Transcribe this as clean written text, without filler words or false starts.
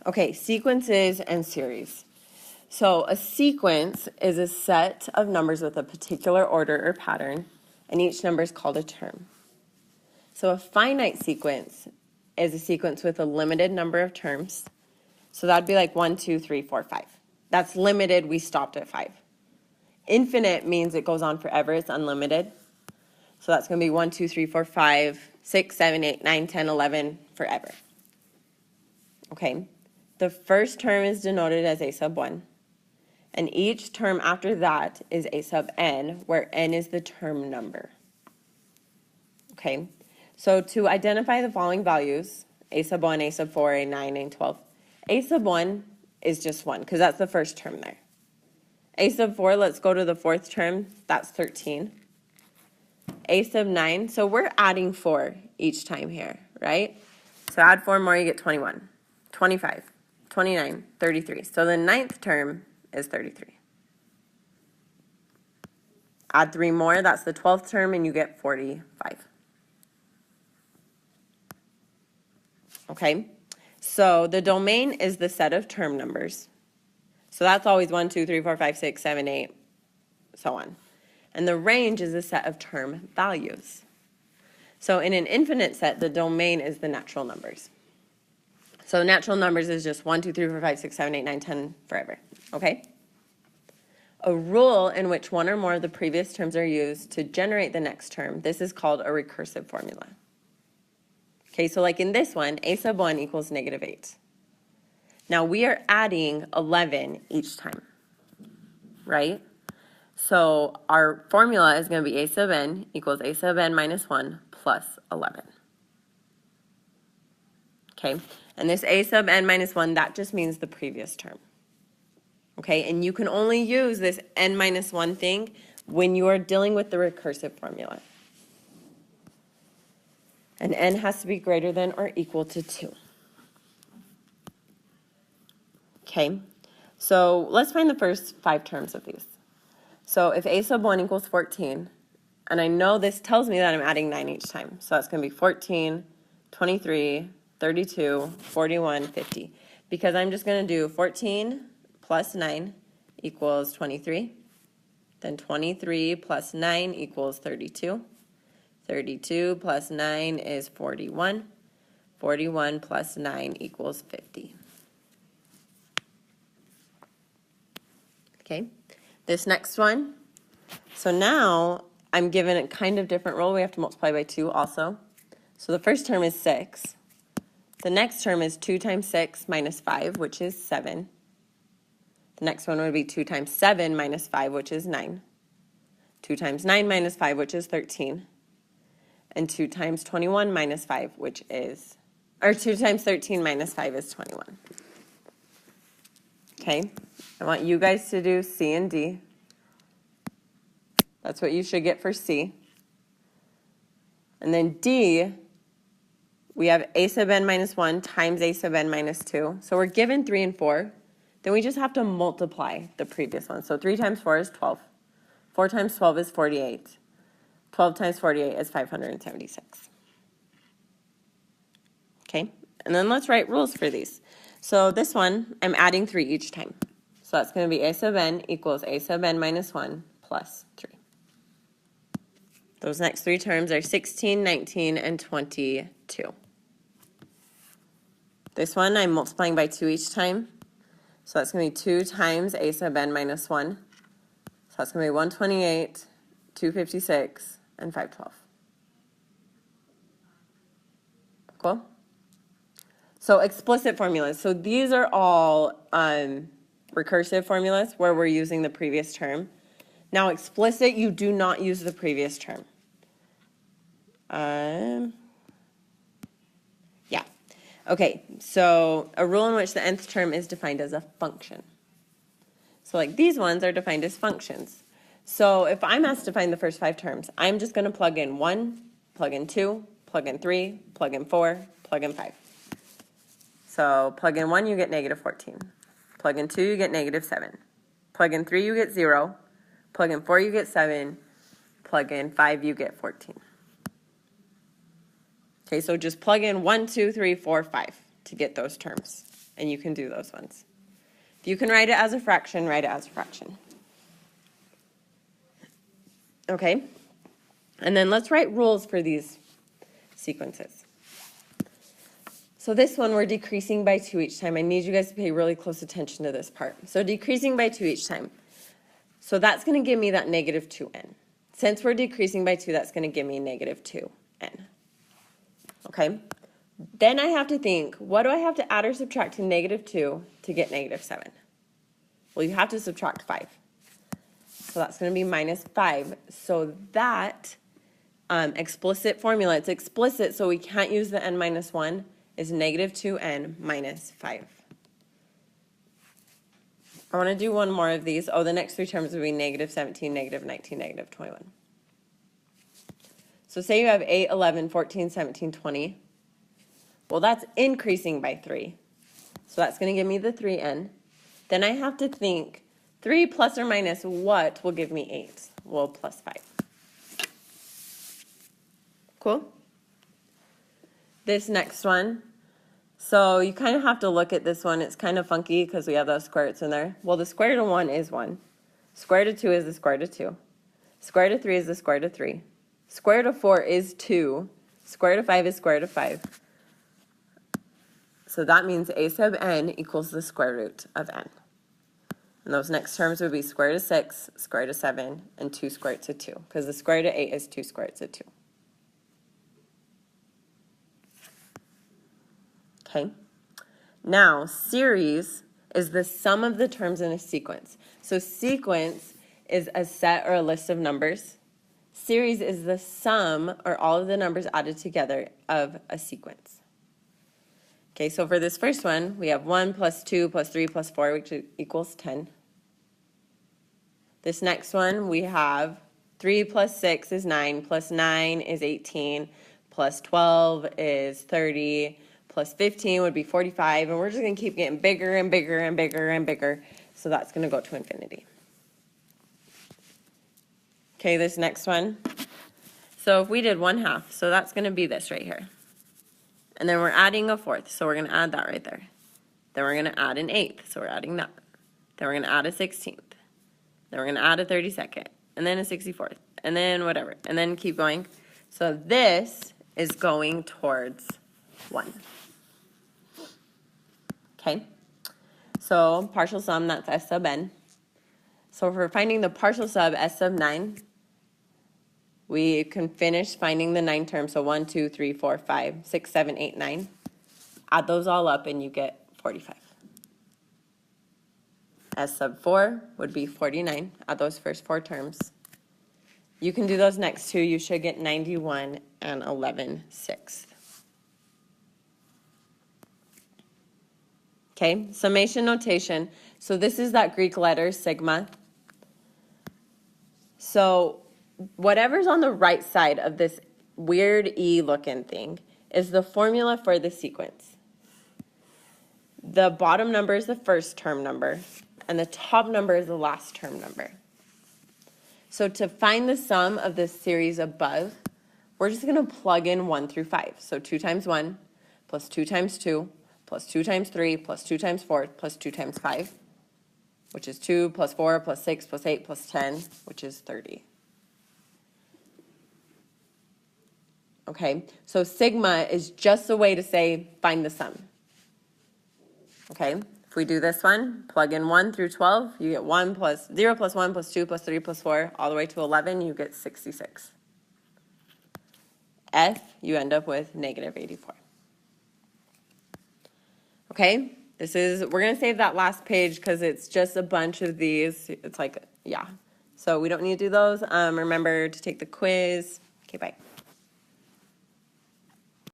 Okay, sequences and series. So a sequence is a set of numbers with a particular order or pattern, and each number is called a term. So a finite sequence is a sequence with a limited number of terms. So that'd be like 1, 2, 3, 4, 5. That's limited, we stopped at 5. Infinite means it goes on forever, it's unlimited. So that's going to be 1, 2, 3, 4, 5, 6, 7, 8, 9, 10, 11, forever. Okay, the first term is denoted as a sub 1. And each term after that is a sub n, where n is the term number. Okay, so to identify the following values, a sub 1, a sub 4, a 9, a 12, a sub 1 is just 1, because that's the first term there. A sub 4, let's go to the fourth term, that's 13. A sub 9, so we're adding 4 each time here, right? So add 4 more, you get 21, 25, 29, 33. So the ninth term is 33. Add 3 more, that's the 12th term, and you get 45. Okay, so the domain is the set of term numbers. So that's always 1, 2, 3, 4, 5, 6, 7, 8, so on. And the range is a set of term values. So in an infinite set, the domain is the natural numbers. So natural numbers is just 1, 2, 3, 4, 5, 6, 7, 8, 9, 10, forever. Okay? A rule in which one or more of the previous terms are used to generate the next term, this is called a recursive formula. Okay, so like in this one, a sub 1 equals negative 8. Now we are adding 11 each time, right? So our formula is going to be a sub n equals a sub n minus 1 plus 11. Okay, and this a sub n minus 1, that just means the previous term. Okay, and you can only use this n minus 1 thing when you are dealing with the recursive formula. And n has to be greater than or equal to 2. Okay, so let's find the first 5 terms of these. So if a sub 1 equals 14, and I know this tells me that I'm adding 9 each time. So that's going to be 14, 23, 32, 41, 50. Because I'm just going to do 14 plus 9 equals 23. Then 23 plus 9 equals 32. 32 plus 9 is 41. 41 plus 9 equals 50. Okay, this next one. So now I'm given a kind of different rule. We have to multiply by 2 also. So the first term is 6. The next term is 2 times 6 minus 5, which is 7. The next one would be 2 times 7 minus 5, which is 9. 2 times 9 minus 5, which is 13. And 2 times 21 minus 5, which is, or 2 times 13 minus 5 is 21. Okay, I want you guys to do C and D. That's what you should get for C. And then D, we have a sub n minus 1 times a sub n minus 2. So we're given 3 and 4. Then we just have to multiply the previous one. So 3 times 4 is 12. 4 times 12 is 48. 12 times 48 is 576. Okay, and then let's write rules for these. So this one, I'm adding 3 each time. So that's going to be a sub n equals a sub n minus 1 plus 3. Those next 3 terms are 16, 19, and 22. This one, I'm multiplying by 2 each time. So that's going to be 2 times a sub n minus 1. So that's going to be 128, 256, and 512. Cool? So explicit formulas. So these are all recursive formulas where we're using the previous term. Now explicit, you do not use the previous term. Yeah. Okay, so a rule in which the nth term is defined as a function. So like these ones are defined as functions. So if I'm asked to find the first 5 terms, I'm just going to plug in 1, plug in 2, plug in 3, plug in 4, plug in 5. So plug in 1, you get negative 14. Plug in 2, you get negative 7. Plug in 3, you get 0. Plug in 4, you get 7. Plug in 5, you get 14. Okay, so just plug in 1, 2, 3, 4, 5 to get those terms. and you can do those ones. If you can write it as a fraction, write it as a fraction. Okay? And then let's write rules for these sequences. So this one, we're decreasing by 2 each time. I need you guys to pay really close attention to this part. So decreasing by 2 each time. So that's going to give me that negative 2n. Since we're decreasing by 2, that's going to give me negative 2n. Okay? Then I have to think, what do I have to add or subtract to negative 2 to get negative 7? Well, you have to subtract 5. So that's going to be minus 5. So that explicit formula, it's explicit, so we can't use the n minus 1, is negative 2n minus 5. I want to do one more of these. Oh, the next 3 terms would be negative 17, negative 19, negative 21. So say you have 8, 11, 14, 17, 20. Well, that's increasing by 3. So that's going to give me the 3n. Then I have to think, 3 plus or minus what will give me 8? Well, plus 5. Cool? This next one. So you kind of have to look at this one. It's kind of funky because we have those square roots in there. Well, the square root of 1 is 1. Square root of 2 is the square root of 2. Square root of 3 is the square root of 3. Square root of 4 is 2. Square root of 5 is square root of 5. So that means a sub n equals the square root of n. And those next terms would be square root of 6, square root of 7, and 2 square roots of 2. Because the square root of 8 is 2 square roots of 2. Okay. Now, series is the sum of the terms in a sequence. So sequence is a set or a list of numbers. Series is the sum or all of the numbers added together of a sequence. Okay, so for this first one, we have 1 plus 2 plus 3 plus 4, which equals 10. This next one, we have 3 plus 6 is 9, plus 9 is 18, plus 12 is 30, plus 15 would be 45, and we're just going to keep getting bigger and bigger and bigger and bigger, so that's going to go to infinity. Okay, this next one. So if we did 1/2, so that's going to be this right here. And then we're adding a 4th, so we're going to add that right there. Then we're going to add an 8th, so we're adding that. Then we're going to add a 16th. Then we're going to add a 32nd, and then a 64th, and then whatever, and then keep going. So this is going towards 1. Okay, so partial sum, that's S sub n. So if we're finding the partial sub, S sub 9, we can finish finding the 9 terms. So 1, 2, 3, 4, 5, 6, 7, 8, 9. Add those all up and you get 45. S sub 4 would be 49. Add those first 4 terms. You can do those next 2. You should get 91 and 11/6. Okay, summation notation. So this is that Greek letter, sigma. So whatever's on the right side of this weird E looking thing is the formula for the sequence. The bottom number is the first term number, and the top number is the last term number. So to find the sum of this series above, we're just going to plug in 1 through 5. So 2 times 1 plus 2 times 2 plus 2 times 3 plus 2 times 4 plus 2 times 5, which is 2 plus 4 plus 6 plus 8 plus 10, which is 30. Okay, so sigma is just a way to say find the sum. Okay, if we do this one, plug in 1 through 12, you get 1 plus 0 plus 1 plus 2 plus 3 plus 4, all the way to 11, you get 66. F, you end up with negative 84. Okay, we're going to save that last page because it's just a bunch of these. It's like, yeah. So we don't need to do those. Remember to take the quiz. Okay, bye.